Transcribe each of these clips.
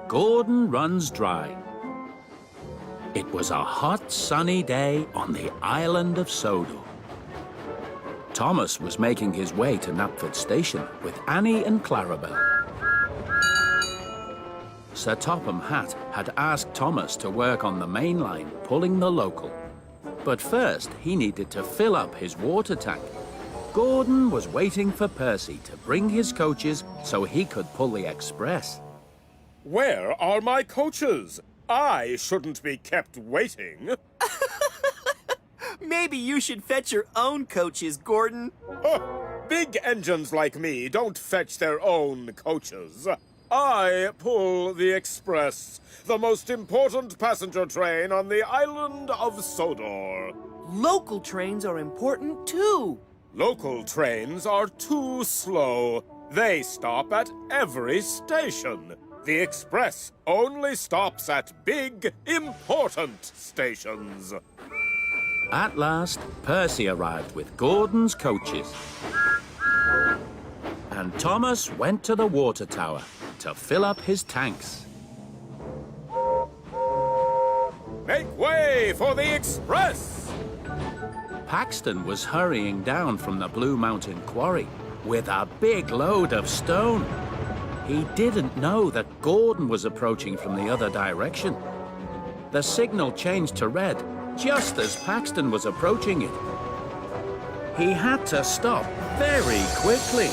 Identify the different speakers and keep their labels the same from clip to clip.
Speaker 1: Gordon Runs Dry. It was a hot, sunny day on the island of Sodor. Thomas was making his way to Knapford Station with Annie and Clarabel. Sir Topham Hatt had asked Thomas to work on the main line, pulling the local. But first, he needed to fill up his water tank. Gordon was waiting for Percy to bring his coaches so he could pull the express.
Speaker 2: Where are my coaches? I shouldn't be kept waiting.
Speaker 3: Maybe you should fetch your own coaches, Gordon.
Speaker 2: Big engines like me don't fetch their own coaches. I pull the express, the most important passenger train on the island of Sodor.
Speaker 3: Local trains are important, too.
Speaker 2: Local trains are too slow. They stop at every station. The express only stops at big, important stations.
Speaker 1: At last, Percy arrived with Gordon's coaches. And Thomas went to the water tower to fill up his tanks.
Speaker 2: Make way for the express!
Speaker 1: Paxton was hurrying down from the Blue Mountain Quarry with a big load of stone. He didn't know that Gordon was approaching from the other direction. The signal changed to red just as Paxton was approaching it. He had to stop very quickly.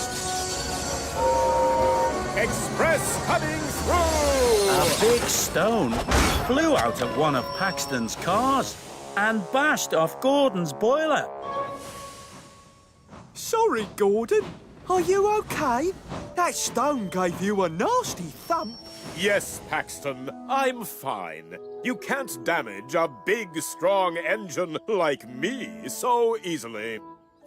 Speaker 2: Express coming through!
Speaker 1: A big stone flew out of one of Paxton's cars and bashed off Gordon's boiler.
Speaker 4: Sorry, Gordon. Are you okay? That stone gave you a nasty thump.
Speaker 2: Yes, Paxton, I'm fine. You can't damage a big, strong engine like me so easily.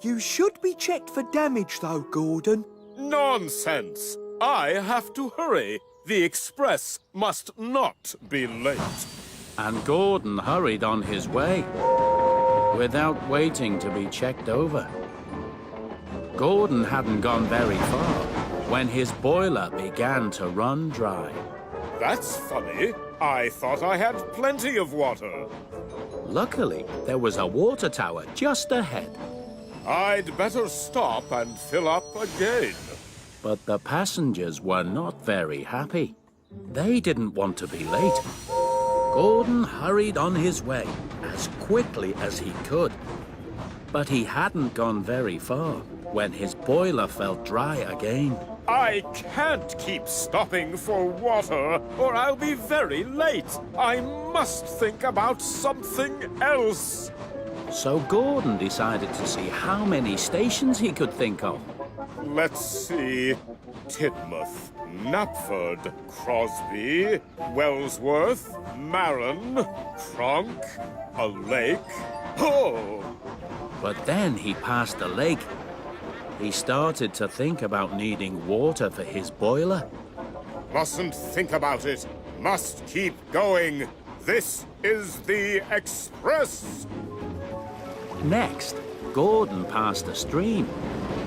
Speaker 4: You should be checked for damage, though, Gordon.
Speaker 2: Nonsense! I have to hurry. The express must not be late.
Speaker 1: And Gordon hurried on his way without waiting to be checked over. Gordon hadn't gone very far when his boiler began to run dry.
Speaker 2: That's funny. I thought I had plenty of water.
Speaker 1: Luckily, there was a water tower just ahead.
Speaker 2: I'd better stop and fill up again.
Speaker 1: But the passengers were not very happy. They didn't want to be late. Gordon hurried on his way as quickly as he could. But he hadn't gone very far when his boiler felt dry again.
Speaker 2: I can't keep stopping for water, or I'll be very late. I must think about something else.
Speaker 1: So Gordon decided to see how many stations he could think of.
Speaker 2: Let's see. Tidmouth, Knapford, Crosby, Wellsworth, Maron, Cronk, a lake. Oh!
Speaker 1: But then he passed a lake. He started to think about needing water for his boiler.
Speaker 2: Mustn't think about it. Must keep going. This is the express.
Speaker 1: Next, Gordon passed a stream.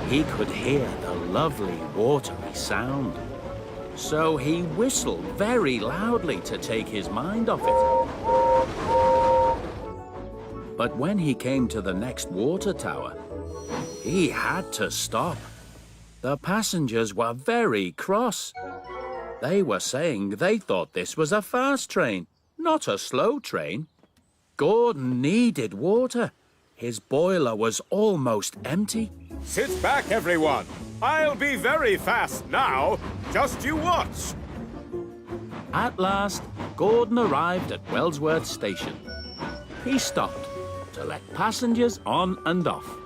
Speaker 1: He could hear the lovely watery sound. So he whistled very loudly to take his mind off it. But when he came to the next water tower, he had to stop. The passengers were very cross. They were saying they thought this was a fast train, not a slow train. Gordon needed water. His boiler was almost empty.
Speaker 2: Sit back, everyone. I'll be very fast now. Just you watch.
Speaker 1: At last, Gordon arrived at Wellsworth Station. He stopped to let passengers on and off.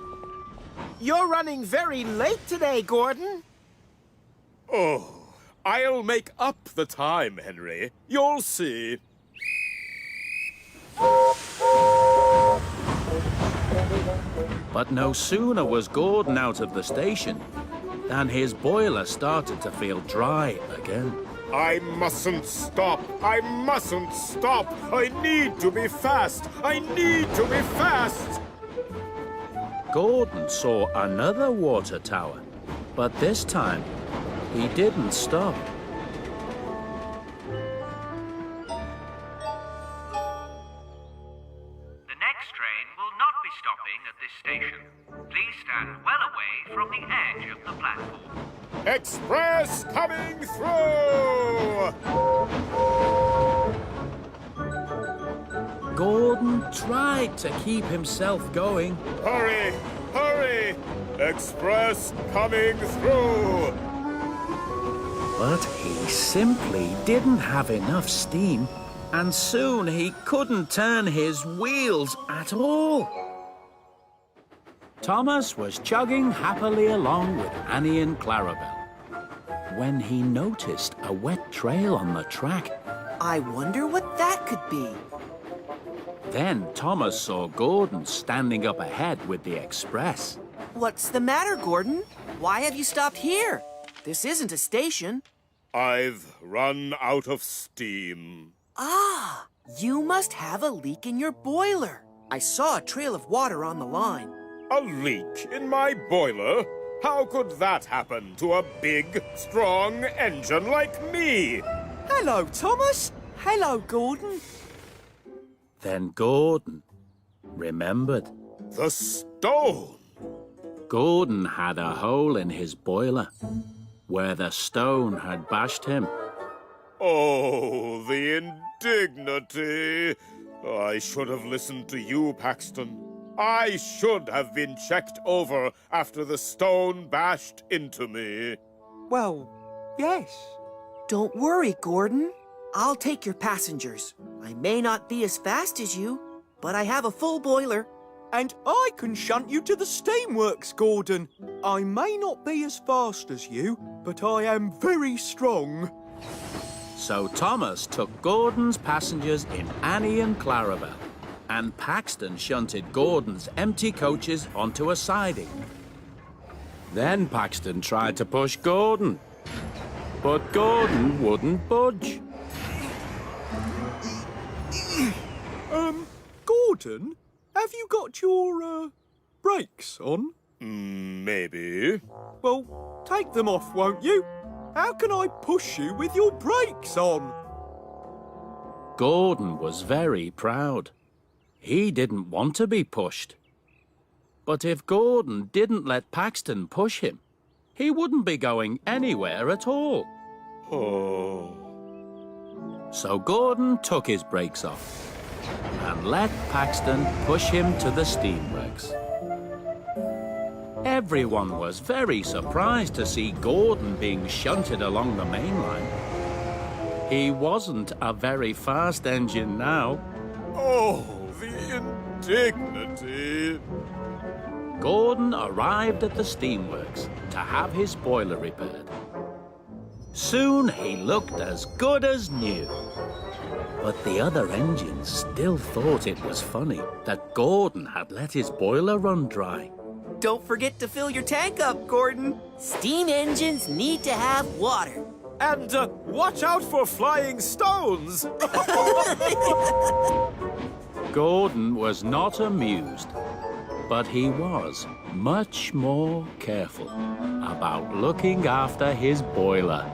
Speaker 3: You're running very late today, Gordon.
Speaker 2: Oh, I'll make up the time, Henry. You'll see.
Speaker 1: But no sooner was Gordon out of the station than his boiler started to feel dry again.
Speaker 2: I mustn't stop. I mustn't stop. I need to be fast. I need to be fast.
Speaker 1: Gordon saw another water tower, but this time he didn't stop. tried to keep himself going.
Speaker 2: Hurry! Hurry! Express coming through!
Speaker 1: But he simply didn't have enough steam, and soon he couldn't turn his wheels at all. Thomas was chugging happily along with Annie and Clarabel when he noticed a wet trail on the track.
Speaker 3: I wonder what that could be.
Speaker 1: Then Thomas saw Gordon standing up ahead with the express.
Speaker 3: What's the matter, Gordon? Why have you stopped here? This isn't a station.
Speaker 2: I've run out of steam.
Speaker 3: Ah, you must have a leak in your boiler. I saw a trail of water on the line.
Speaker 2: A leak in my boiler? How could that happen to a big, strong engine like me?
Speaker 4: Hello, Thomas. Hello, Gordon.
Speaker 1: Then Gordon remembered.
Speaker 2: The stone!
Speaker 1: Gordon had a hole in his boiler where the stone had bashed him.
Speaker 2: Oh, the indignity! I should have listened to you, Paxton. I should have been checked over after the stone bashed into me.
Speaker 4: Well, yes.
Speaker 3: Don't worry, Gordon. I'll take your passengers. I may not be as fast as you, but I have a full boiler.
Speaker 4: And I can shunt you to the steamworks, Gordon. I may not be as fast as you, but I am very strong.
Speaker 1: So Thomas took Gordon's passengers in Annie and Clarabel, and Paxton shunted Gordon's empty coaches onto a siding. Then Paxton tried to push Gordon, but Gordon wouldn't budge.
Speaker 4: Gordon, have you got your, brakes on?
Speaker 2: Maybe.
Speaker 4: Well, take them off, won't you? How can I push you with your brakes on?
Speaker 1: Gordon was very proud. He didn't want to be pushed. But if Gordon didn't let Paxton push him, he wouldn't be going anywhere at all.
Speaker 2: Oh.
Speaker 1: So Gordon took his brakes off and let Paxton push him to the steamworks. Everyone was very surprised to see Gordon being shunted along the main line. He wasn't a very fast engine now.
Speaker 2: Oh, the indignity.
Speaker 1: Gordon arrived at the steamworks to have his boiler repaired. Soon he looked as good as new. But the other engines still thought it was funny that Gordon had let his boiler run dry.
Speaker 3: Don't forget to fill your tank up, Gordon. Steam engines need to have water.
Speaker 2: And watch out for flying stones!
Speaker 1: Gordon was not amused, but he was much more careful about looking after his boiler.